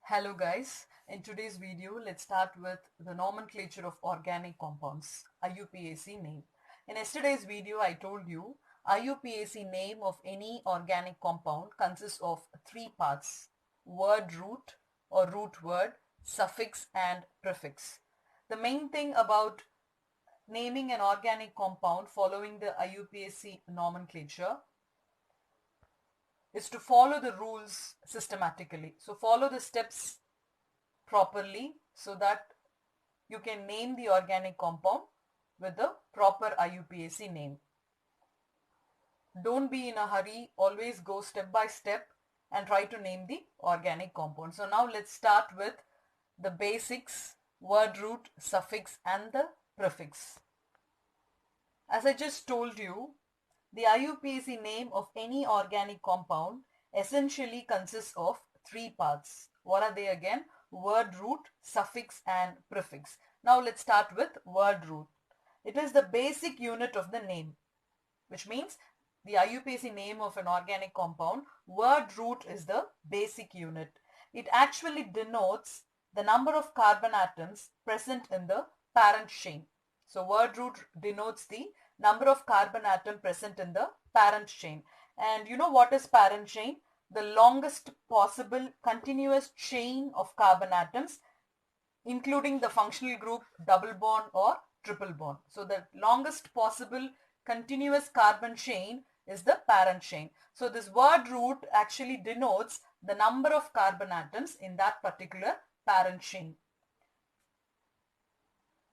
Hello guys, in today's video let's start with the nomenclature of organic compounds, IUPAC name. In yesterday's video I told you IUPAC name of any organic compound consists of three parts: word root or root word, suffix and prefix. The main thing about naming an organic compound following the IUPAC nomenclature is to follow the rules systematically. So follow the steps properly so that you can name the organic compound with the proper IUPAC name. Don't be in a hurry, always go step by step and try to name the organic compound. So now let's start with the basics: word root, suffix and the prefix. As I just told you, the IUPAC name of any organic compound essentially consists of three parts. What are they again? Word root, suffix and prefix. Now let's start with word root. It is the basic unit of the name, which means the IUPAC name of an organic compound, word root is the basic unit. It actually denotes the number of carbon atoms present in the parent chain. So word root denotes the number of carbon atom present in the parent chain. And you know what is parent chain? The longest possible continuous chain of carbon atoms, including the functional group double bond or triple bond. So the longest possible continuous carbon chain is the parent chain. So this word root actually denotes the number of carbon atoms in that particular parent chain.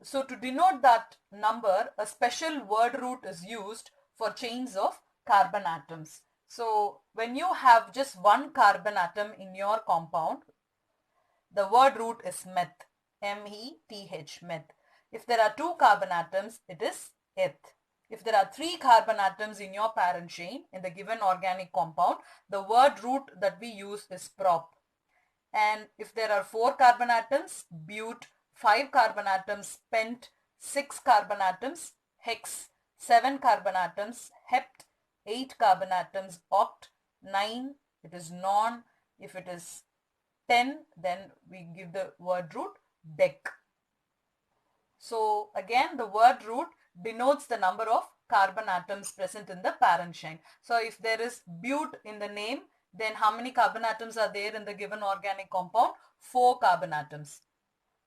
So to denote that number, a special word root is used for chains of carbon atoms. So when you have just one carbon atom in your compound, the word root is meth, M-E-T-H, meth. If there are two carbon atoms, it is eth. If there are three carbon atoms in your parent chain in the given organic compound, the word root that we use is prop. And if there are four carbon atoms, bute, 5 carbon atoms, pent, 6 carbon atoms, hex, 7 carbon atoms, hept, 8 carbon atoms, oct, 9, it is non. If it is 10, then we give the word root dec. So again, the word root denotes the number of carbon atoms present in the parent chain. So if there is bute in the name, then how many carbon atoms are there in the given organic compound? 4 carbon atoms.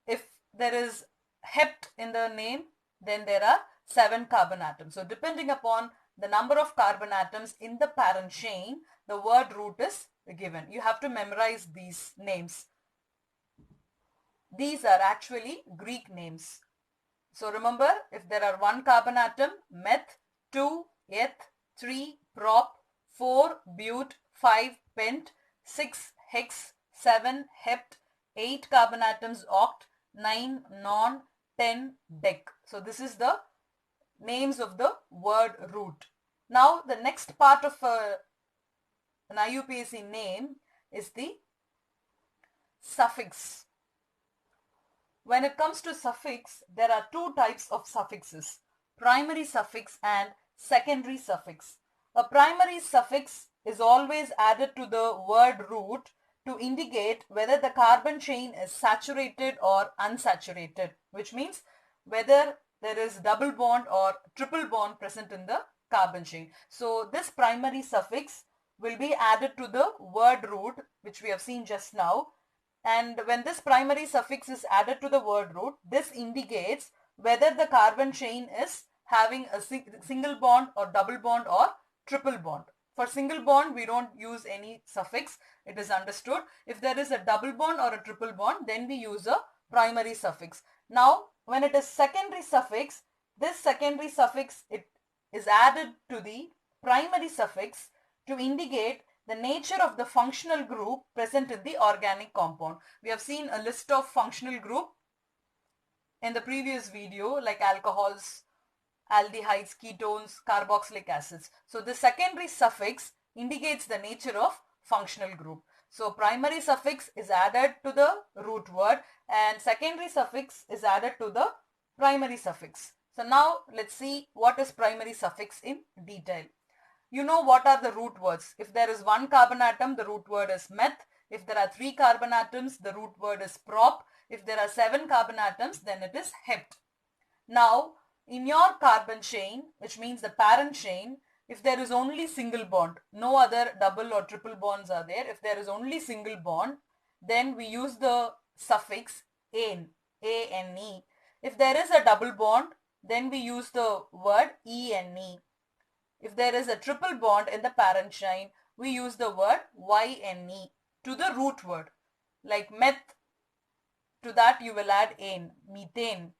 If there is hept in the name, then there are 7 carbon atoms. So depending upon the number of carbon atoms in the parent chain, the word root is given. You have to memorize these names. These are actually Greek names. So remember, if there are 1 carbon atom, meth, 2 eth, 3 prop, 4 bute, 5 pent, 6 hex, 7 hept, 8 carbon atoms oct, 9 non, 10 dec. So this is the names of the word root. Now the next part of an IUPAC name is the suffix. When it comes to suffix, there are two types of suffixes: primary suffix and secondary suffix. A primary suffix is always added to the word root to indicate whether the carbon chain is saturated or unsaturated, which means whether there is double bond or triple bond present in the carbon chain. So this primary suffix will be added to the word root, which we have seen just now. And when this primary suffix is added to the word root, this indicates whether the carbon chain is having a single bond or double bond or triple bond. For single bond, we don't use any suffix. It is understood. If there is a double bond or a triple bond, then we use a primary suffix. Now, when it is secondary suffix, this secondary suffix it is added to the primary suffix to indicate the nature of the functional group present in the organic compound. We have seen a list of functional group in the previous video, like alcohols, aldehydes, ketones, carboxylic acids. So the secondary suffix indicates the nature of functional group. So primary suffix is added to the root word and secondary suffix is added to the primary suffix. So now let's see what is primary suffix in detail. You know what are the root words. If there is 1 carbon atom, the root word is meth. If there are 3 carbon atoms, the root word is prop. If there are 7 carbon atoms, then it is hept. Now, in your carbon chain, which means the parent chain, if there is only single bond, no other double or triple bonds are there, if there is only single bond, then we use the suffix ane, A-N-E. If there is a double bond, then we use the word E-N-E. If there is a triple bond in the parent chain, we use the word Y-N-E to the root word. Like meth, to that you will add ane, methane.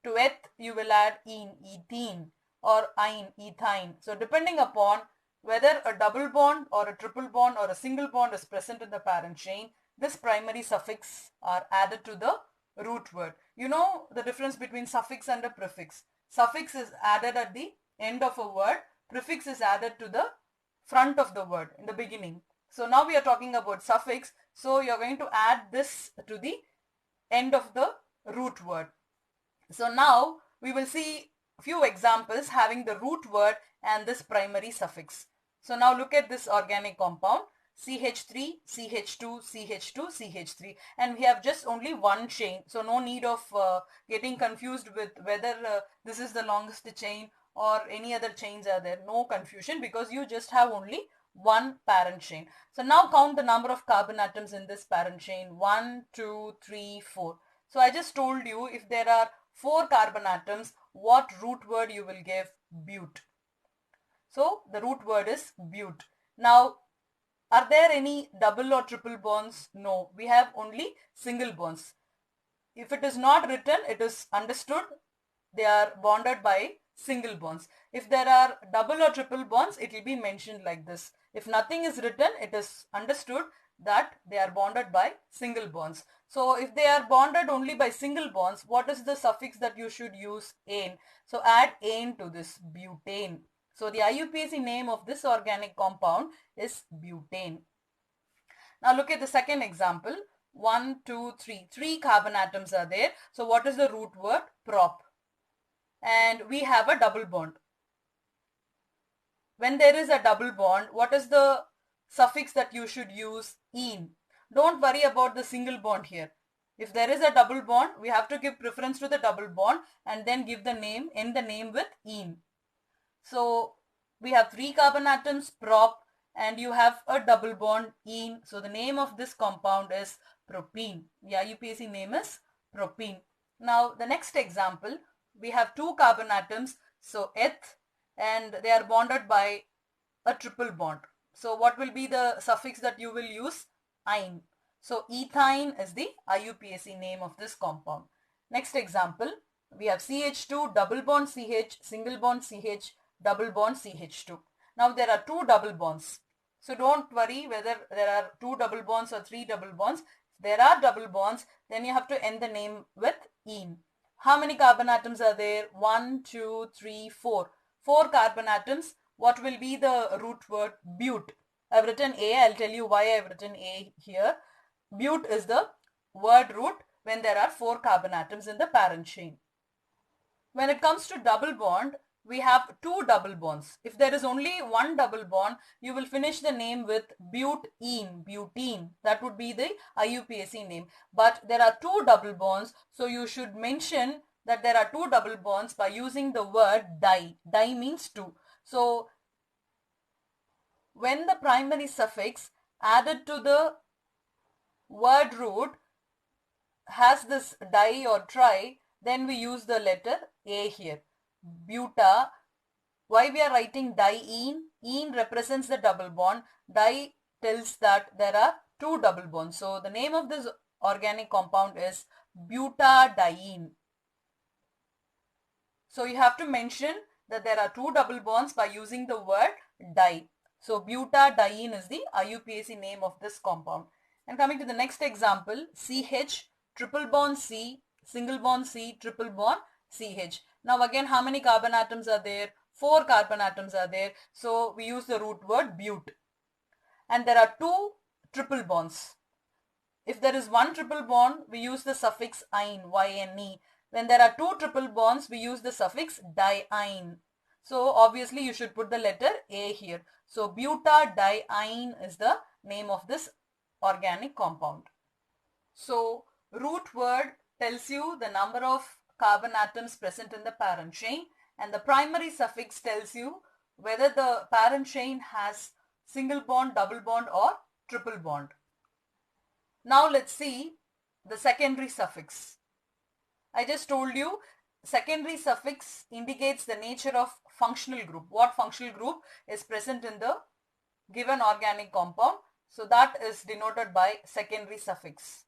To eth, you will add ene, ethene, or ine, ethine. So depending upon whether a double bond or a triple bond or a single bond is present in the parent chain, this primary suffix are added to the root word. You know the difference between suffix and a prefix. Suffix is added at the end of a word. Prefix is added to the front of the word in the beginning. So now we are talking about suffix. So you're going to add this to the end of the root word. So now we will see a few examples having the root word and this primary suffix. So now look at this organic compound CH3, CH2, CH2, CH3, and we have just only one chain. So no need of getting confused with whether this is the longest chain or any other chains are there. No confusion, because you just have only one parent chain. So now count the number of carbon atoms in this parent chain. 1, 2, 3, 4. So I just told you, if there are 4 carbon atoms, what root word you will give? Bute. So the root word is bute. Now, are there any double or triple bonds? No, we have only single bonds. If it is not written, it is understood they are bonded by single bonds. If there are double or triple bonds, it will be mentioned like this. If nothing is written, it is understood that they are bonded by single bonds. So if they are bonded only by single bonds, what is the suffix that you should use? Ane. So add ane to this, butane. So the IUPAC name of this organic compound is butane. Now look at the second example. 1, 2, 3. 3 carbon atoms are there. So what is the root word? Prop. And we have a double bond. When there is a double bond, what is the suffix that you should use? Ene. Don't worry about the single bond here. If there is a double bond, we have to give preference to the double bond and then give the name, end the name with ene. So we have 3 carbon atoms, prop, and you have a double bond, ene. So the name of this compound is propene. The IUPAC name is propene. Now the next example, we have 2 carbon atoms, so eth, and they are bonded by a triple bond. So what will be the suffix that you will use? Ine. So ethine is the IUPAC name of this compound. Next example, we have CH2, double bond CH, single bond CH, double bond CH2. Now there are 2 double bonds. So don't worry whether there are 2 double bonds or 3 double bonds. If there are double bonds, then you have to end the name with ene. How many carbon atoms are there? 1, 2, 3, 4. 4 carbon atoms. What will be the root word? Bute. I've written A. I'll tell you why I've written A here. Bute is the word root when there are 4 carbon atoms in the parent chain. When it comes to double bond, we have 2 double bonds. If there is only one double bond, you will finish the name with butene, butene. That would be the IUPAC name. But there are 2 double bonds, so you should mention that there are 2 double bonds by using the word di. Di means 2. So when the primary suffix added to the word root has this di or tri, then we use the letter A here. Buta. Why we are writing diene? Ene represents the double bond. Di tells that there are 2 double bonds. So the name of this organic compound is butadiene. So you have to mention that there are 2 double bonds by using the word di. So butadiene is the IUPAC name of this compound. And coming to the next example, CH, triple bond C, single bond C, triple bond CH. Now again, how many carbon atoms are there? 4 carbon atoms are there. So we use the root word bute. And there are 2 triple bonds. If there is one triple bond, we use the suffix ine, Y-N-E. When there are 2 triple bonds, we use the suffix diene. So obviously you should put the letter A here. So butadiene is the name of this organic compound. So root word tells you the number of carbon atoms present in the parent chain, and the primary suffix tells you whether the parent chain has single bond, double bond or triple bond. Now let's see the secondary suffix. I just told you secondary suffix indicates the nature of functional group. What functional group is present in the given organic compound. So that is denoted by secondary suffix.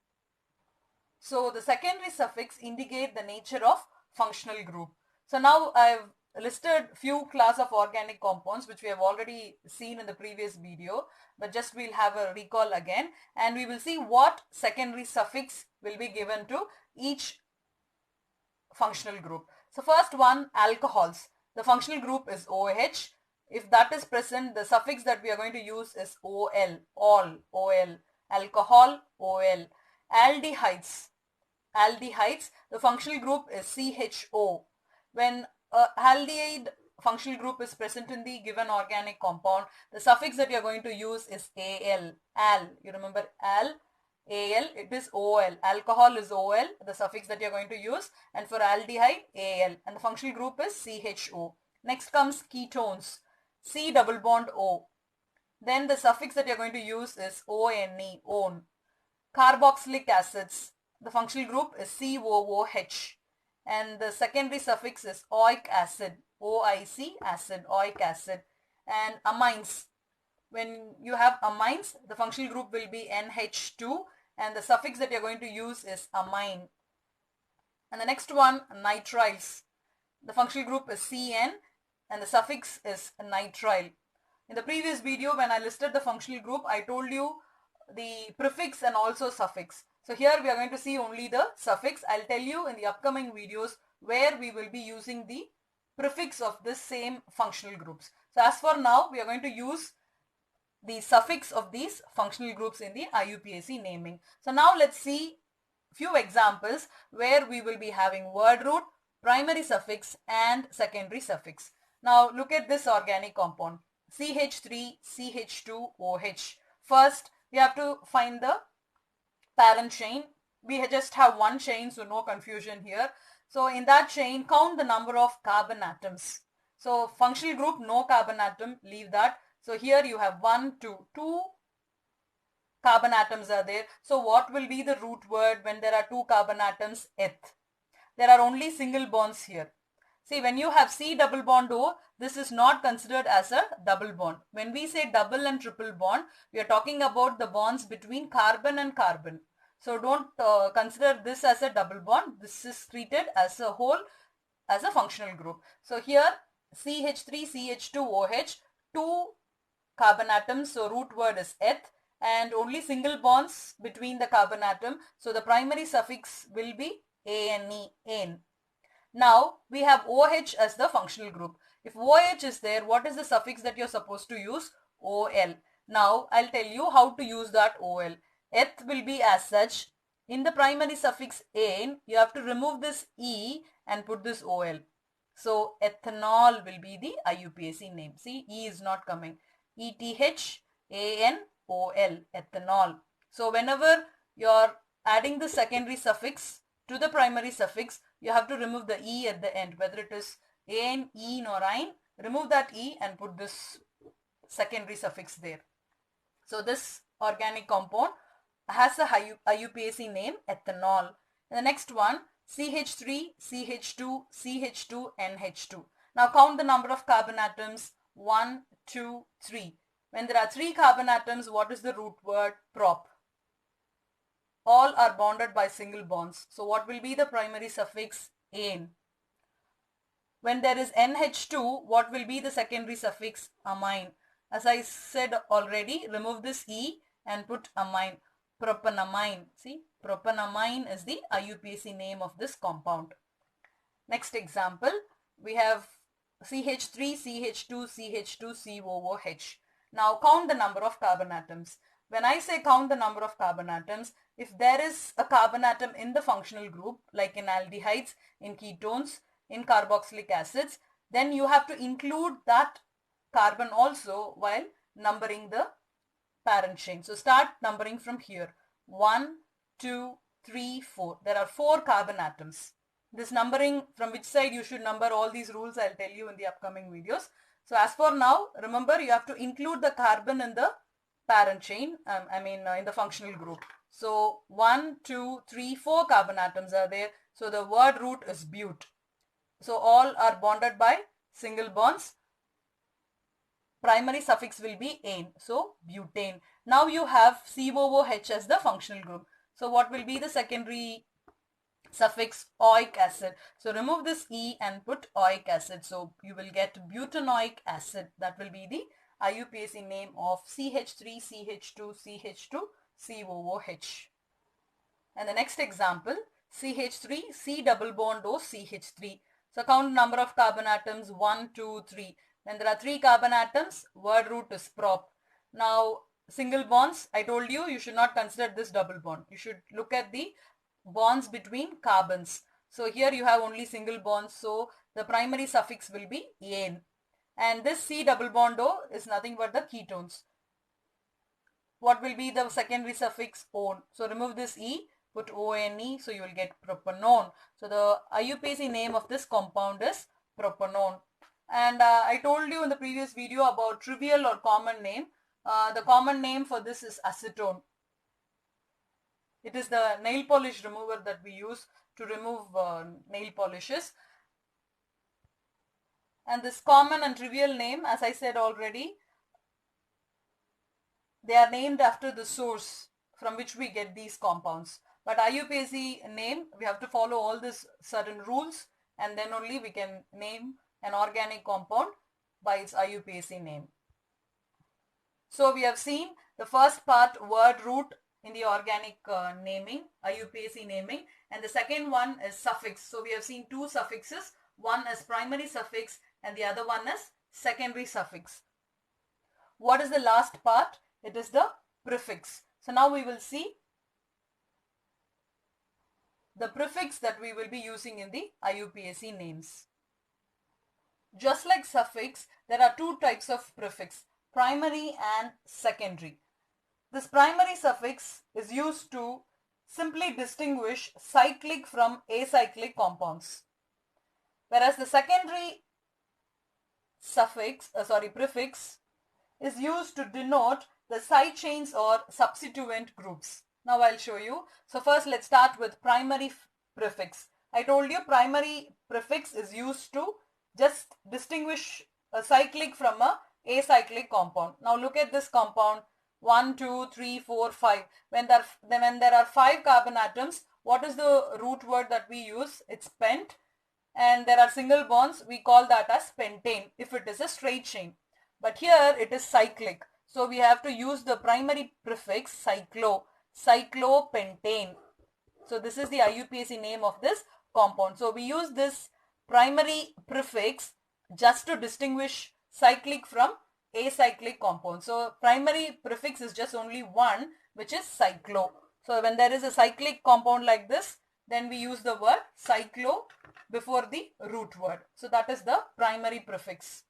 So the secondary suffix indicate the nature of functional group. So now I've listed few class of organic compounds which we have already seen in the previous video, but just we'll have a recall again, and we will see what secondary suffix will be given to each functional group. So first one, alcohols. The functional group is OH. If that is present, the suffix that we are going to use is OL, all, OL, alcohol, OL. Aldehydes. Aldehydes, the functional group is CHO. When aldehyde functional group is present in the given organic compound, the suffix that you are going to use is AL, al. You remember al? AL, it is OL. Alcohol is OL, the suffix that you are going to use, and for aldehyde, AL, and the functional group is CHO. Next comes ketones, C double bond O. Then the suffix that you are going to use is ONE, on. Carboxylic acids, the functional group is COOH, and the secondary suffix is oic acid, OIC acid, oic acid. And amines, when you have amines, the functional group will be NH2, and the suffix that you're going to use is amine. And the next one, nitriles, the functional group is CN, and the suffix is nitrile. In the previous video, when I listed the functional group, I told you the prefix and also suffix. So here we are going to see only the suffix. I'll tell you in the upcoming videos where we will be using the prefix of this same functional groups. So as for now, we are going to use the suffix of these functional groups in the IUPAC naming. So now let's see few examples where we will be having word root, primary suffix and secondary suffix. Now look at this organic compound, CH3, CH2OH. First, we have to find the parent chain. We just have one chain, so no confusion here. So in that chain, count the number of carbon atoms. So functional group, no carbon atom, leave that. So here you have 1, 2, 2 carbon atoms are there. So what will be the root word when there are 2 carbon atoms? Eth. There are only single bonds here. See, when you have C double bond O, this is not considered as a double bond. When we say double and triple bond, we are talking about the bonds between carbon and carbon. So don't consider this as a double bond. This is treated as a whole, as a functional group. So here CH3, CH2OH, 2 carbon atoms, so root word is eth, and only single bonds between the carbon atom. So the primary suffix will be ANE, AN. Now we have OH as the functional group. If OH is there, what is the suffix that you're supposed to use? OL. Now I'll tell you how to use that OL. Eth will be as such. In the primary suffix AN, you have to remove this E and put this OL. So ethanol will be the IUPAC name. See, E is not coming. ETHANOL, ethanol. So whenever you're adding the secondary suffix to the primary suffix, you have to remove the E at the end, whether it is AN, EN or EIN, remove that E and put this secondary suffix there. So this organic compound has a IUPAC name, ethanol. And the next one, CH3, CH2, CH2, NH2. Now count the number of carbon atoms, 1, 2, 3. When there are 3 carbon atoms, what is the root word? Prop. All are bonded by single bonds. So what will be the primary suffix? Ane. When there is NH2, what will be the secondary suffix? Amine. As I said already, remove this E and put amine. Propanamine. See, propanamine is the IUPAC name of this compound. Next example, we have CH3, CH2, CH2, COOH. Now count the number of carbon atoms. When I say count the number of carbon atoms, if there is a carbon atom in the functional group, like in aldehydes, in ketones, in carboxylic acids, then you have to include that carbon also while numbering the parent chain. So start numbering from here. 1, 2, 3, 4. There are 4 carbon atoms. This numbering, from which side you should number all these rules, I'll tell you in the upcoming videos. So as for now, remember you have to include the carbon in the parent chain, in the functional group. So 1, 2, 3, 4 carbon atoms are there. So the word root is but. So all are bonded by single bonds. Primary suffix will be ane. So butane. Now you have COOH as the functional group. So what will be the secondary suffix? Oic acid. So remove this E and put oic acid. So you will get butanoic acid. That will be the IUPAC name of CH3, CH2, CH2, COOH. And the next example, CH3, C double bond O, CH3. So count number of carbon atoms, 1, 2, 3. When there are 3 carbon atoms, word root is prop. Now single bonds, I told you, you should not consider this double bond. You should look at the bonds between carbons. So here you have only single bonds, so the primary suffix will be ane. And this C double bond O is nothing but the ketones. What will be the secondary suffix? On. So remove this E, put ONE, so you will get propanone. So the IUPAC name of this compound is propanone. And I told you in the previous video about trivial or common name. The common name for this is acetone. It is the nail polish remover that we use to remove nail polishes. And this common and trivial name, as I said already, they are named after the source from which we get these compounds. But IUPAC name, we have to follow all these certain rules, and then only we can name an organic compound by its IUPAC name. So we have seen the first part, word root in the organic naming, IUPAC naming, and the second one is suffix. So we have seen 2 suffixes. One is primary suffix and the other one is secondary suffix. What is the last part? It is the prefix. So now we will see the prefix that we will be using in the IUPAC names. Just like suffix, there are 2 types of prefix, primary and secondary. This primary suffix is used to simply distinguish cyclic from acyclic compounds, whereas the secondary prefix is used to denote the side chains or substituent groups. Now I'll show you. So first let's start with primary prefix. I told you primary prefix is used to just distinguish a cyclic from a acyclic compound. Now look at this compound, 1, 2, 3, 4, 5. When there are 5 carbon atoms, what is the root word that we use? It's pent. And there are single bonds, we call that as pentane if it is a straight chain. But here it is cyclic. So we have to use the primary prefix cyclopentane. So this is the IUPAC name of this compound. So we use this primary prefix just to distinguish cyclic from acyclic compounds. So primary prefix is just only one, which is cyclo. So when there is a cyclic compound like this, then we use the word cyclo before the root word. So that is the primary prefix.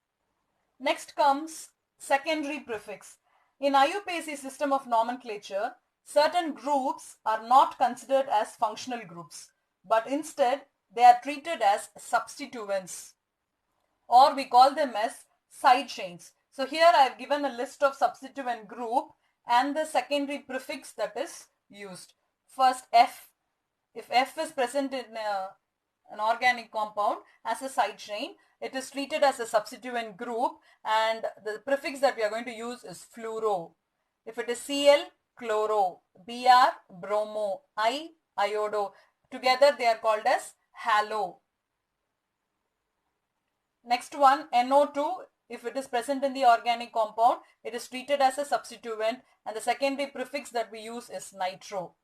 Next comes secondary prefix. In IUPAC system of nomenclature, certain groups are not considered as functional groups, but instead they are treated as substituents, or we call them as side chains. So here I have given a list of substituent group and the secondary prefix that is used. First, F. If F is present in an organic compound as a side chain, it is treated as a substituent group, and the prefix that we are going to use is fluoro. If it is Cl, chloro, Br, bromo, I, iodo. Together they are called as halo. Next one, NO2. If it is present in the organic compound, it is treated as a substituent, and the secondary prefix that we use is nitro.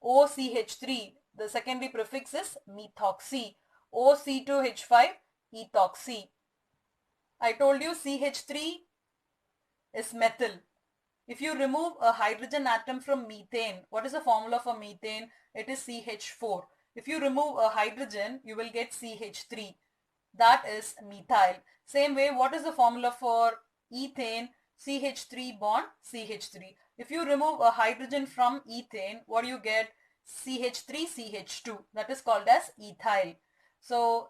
OCH3, the secondary prefix is methoxy. OC2H5, ethoxy. I told you CH3 is methyl. If you remove a hydrogen atom from methane, what is the formula for methane? It is CH4. If you remove a hydrogen, you will get CH3. That is methyl. Same way, what is the formula for ethane? CH3 bond CH3. If you remove a hydrogen from ethane, what do you get? CH3 CH2. That is called as ethyl. So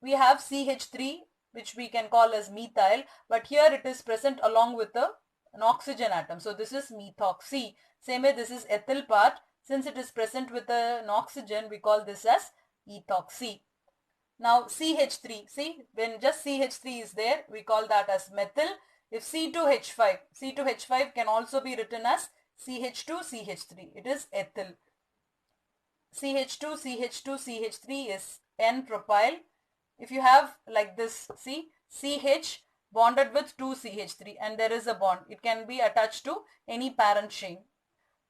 we have CH3, which we can call as methyl, but here it is present along with an oxygen atom. So this is methoxy. Same way, this is ethyl part. Since it is present with an oxygen, we call this as ethoxy. Now CH3, see, when just CH3 is there, we call that as methyl. If C2H5, C2H5 can also be written as CH2CH3. It is ethyl. CH2CH2CH3 is N-propyl. If you have like this, see, CH bonded with 2CH3 and there is a bond. It can be attached to any parent chain.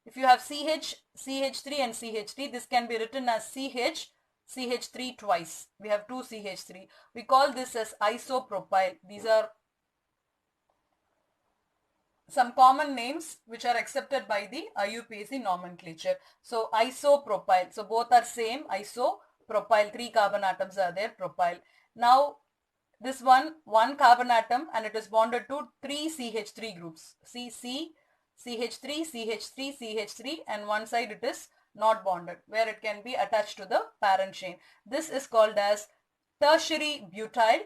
If you have CH, CH3 and CH3, this can be written as CH, CH3 twice. We have 2 CH3. We call this as isopropyl. These are some common names which are accepted by the IUPAC nomenclature. So isopropyl. So both are same. Isopropyl. 3 carbon atoms are there. Propyl. Now this one carbon atom and it is bonded to 3 CH3 groups. See, CH3, CH3, CH3, and one side it is not bonded where it can be attached to the parent chain. This is called as tertiary butyl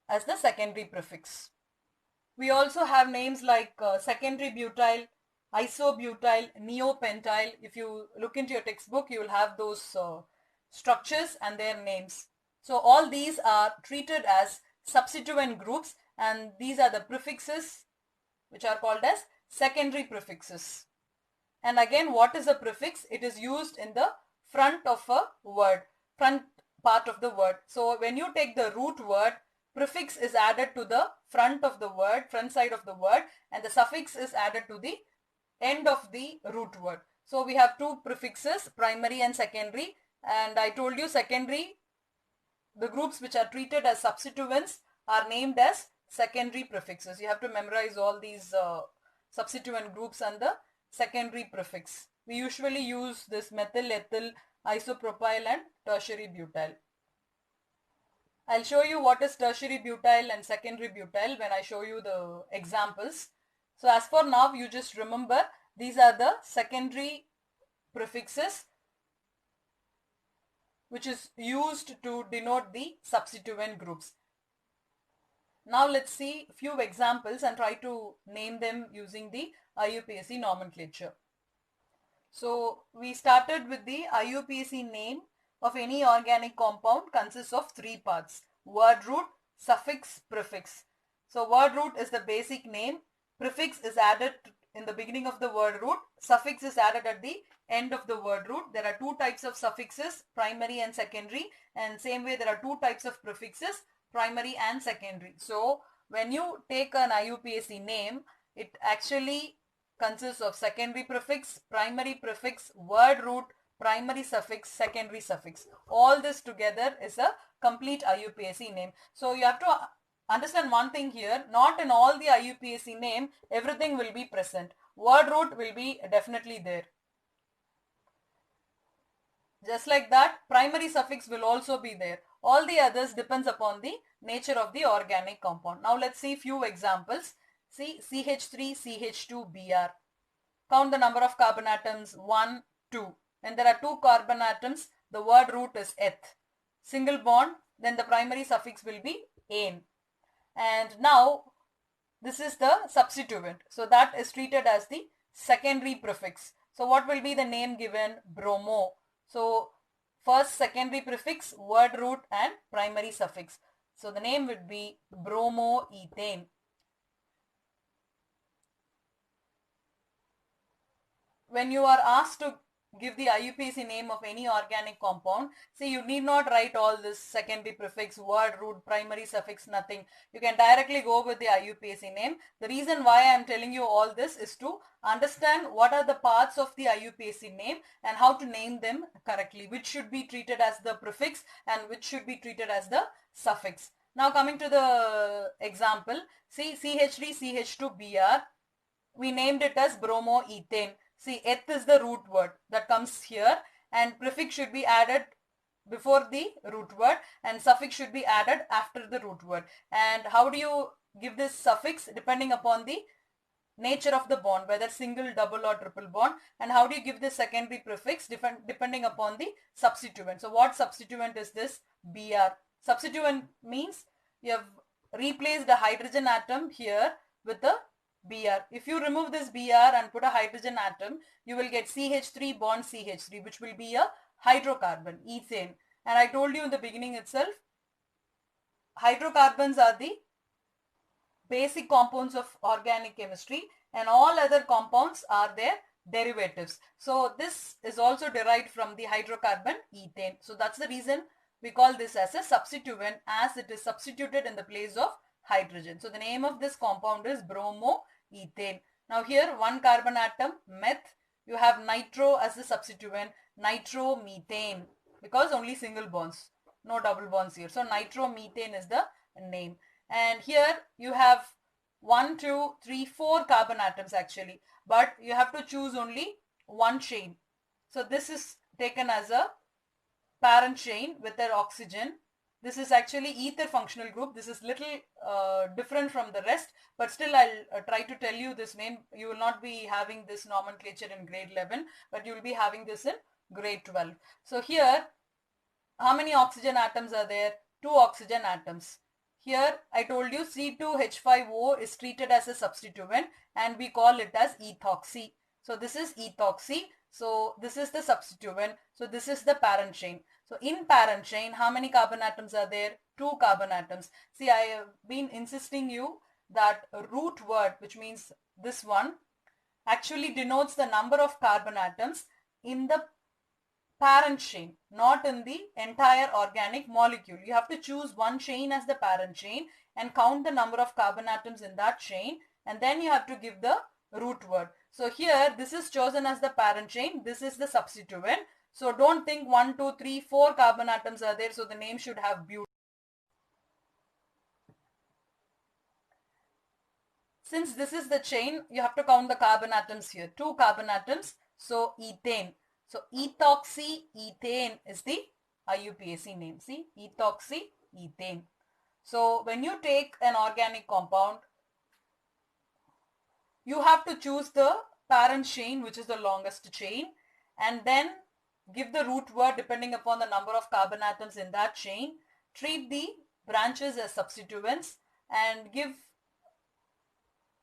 as the secondary prefix. We also have names like secondary butyl, isobutyl, neopentyl. If you look into your textbook, you will have those structures and their names. So all these are treated as substituent groups and these are the prefixes which are called as secondary prefixes. And again, what is a prefix? It is used in the front of a word, front part of the word. So when you take the root word, prefix is added to the front of the word, front side of the word, and the suffix is added to the end of the root word. So we have two prefixes, primary and secondary. And I told you secondary, the groups which are treated as substituents are named as secondary prefixes. You have to memorize all these substituent groups and the secondary prefix. We usually use this methyl, ethyl, isopropyl and tertiary butyl. I'll show you what is tertiary butyl and secondary butyl when I show you the examples. So as for now, you just remember these are the secondary prefixes which is used to denote the substituent groups. Now let's see a few examples and try to name them using the IUPAC nomenclature. So we started with the IUPAC name of any organic compound consists of 3 parts: word root, suffix, prefix. So word root is the basic name, prefix is added in the beginning of the word root, suffix is added at the end of the word root. There are 2 types of suffixes, primary and secondary, and same way there are 2 types of prefixes, primary and secondary. So when you take an IUPAC name, it actually consists of secondary prefix, primary prefix, word root, primary suffix, secondary suffix. All this together is a complete IUPAC name. So you have to understand one thing here, not in all the IUPAC name, everything will be present. Word root will be definitely there. Just like that, primary suffix will also be there. All the others depends upon the nature of the organic compound. Now let's see few examples. See CH3, CH2, Br. Count the number of carbon atoms, 1, 2. When there are 2 carbon atoms, the word root is eth. Single bond, then the primary suffix will be ane. And now this is the substituent. So that is treated as the secondary prefix. So what will be the name given? Bromo. So first secondary prefix, word root and primary suffix. So the name would be bromoethane. When you are asked to give the IUPAC name of any organic compound, see, you need not write all this secondary prefix, word root, primary suffix, nothing. You can directly go with the IUPAC name. The reason why I am telling you all this is to understand what are the parts of the IUPAC name and how to name them correctly, which should be treated as the prefix and which should be treated as the suffix. Now coming to the example, see CH3, CH2, Br, we named it as bromoethane. See, eth is the root word that comes here and prefix should be added before the root word and suffix should be added after the root word. And how do you give this suffix depending upon the nature of the bond, whether single, double or triple bond. And how do you give this secondary prefix? Depending upon the substituent. So what substituent is this? Br. Substituent means you have replaced a hydrogen atom here with a Br. If you remove this Br and put a hydrogen atom, you will get CH3 bond CH3, which will be a hydrocarbon, ethane. And I told you in the beginning itself, hydrocarbons are the basic compounds of organic chemistry, and all other compounds are their derivatives. So this is also derived from the hydrocarbon ethane. So that's the reason we call this as a substituent, as it is substituted in the place of hydrogen. So the name of this compound is bromoethane. Now here one carbon atom, meth, you have nitro as the substituent, nitromethane, because only single bonds, no double bonds here. So nitromethane is the name. And here you have 1, 2, 3, 4 carbon atoms actually, but you have to choose only one chain. So this is taken as a parent chain with their oxygen. This is actually ether functional group. This is little different from the rest, but still I'll try to tell you this name. You will not be having this nomenclature in grade 11, but you will be having this in grade 12. So here, how many oxygen atoms are there? 2 oxygen atoms. Here I told you C2H5O is treated as a substituent and we call it as ethoxy. So this is ethoxy. So this is the substituent. So this is the parent chain. So in parent chain, how many carbon atoms are there? 2 carbon atoms. See, I have been insisting you that root word, which means this one, actually denotes the number of carbon atoms in the parent chain, not in the entire organic molecule. You have to choose one chain as the parent chain and count the number of carbon atoms in that chain, and then you have to give the root word. So here this is chosen as the parent chain, this is the substituent. So don't think 1, 2, 3, 4 carbon atoms are there, so the name should have butane. Since this is the chain, you have to count the carbon atoms here. 2 carbon atoms, so ethane. So ethoxyethane is the IUPAC name. See, ethoxyethane. So when you take an organic compound, you have to choose the parent chain, which is the longest chain, and then give the root word depending upon the number of carbon atoms in that chain. Treat the branches as substituents and give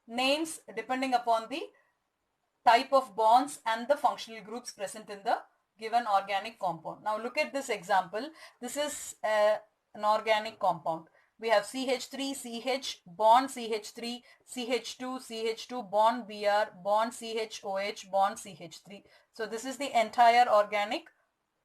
names depending upon the type of bonds and the functional groups present in the given organic compound. Now look at this example. This is an organic compound. We have CH3, CH, bond CH3, CH2, CH2, bond Br, bond CHOH, bond CH3. So this is the entire organic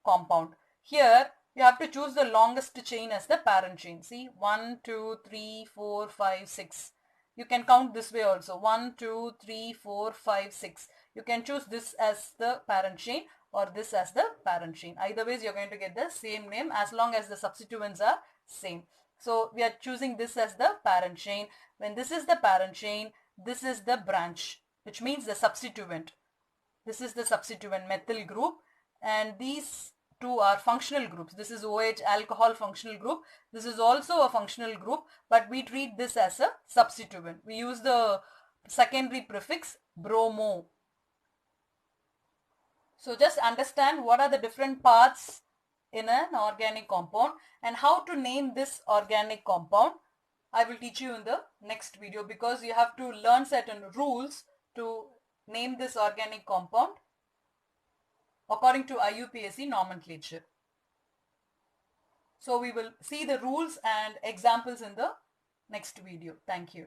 compound. Here you have to choose the longest chain as the parent chain. See, 1, 2, 3, 4, 5, 6. You can count this way also. 1, 2, 3, 4, 5, 6. You can choose this as the parent chain or this as the parent chain. Either ways, you're going to get the same name as long as the substituents are same. So we are choosing this as the parent chain. When this is the parent chain, this is the branch, which means the substituent. This is the substituent methyl group, and these two are functional groups. This is OH, alcohol functional group. This is also a functional group, but we treat this as a substituent. We use the secondary prefix bromo. So just understand what are the different parts in an organic compound and how to name this organic compound. I will teach you in the next video, because you have to learn certain rules to name this organic compound according to IUPAC nomenclature. So we will see the rules and examples in the next video. Thank you.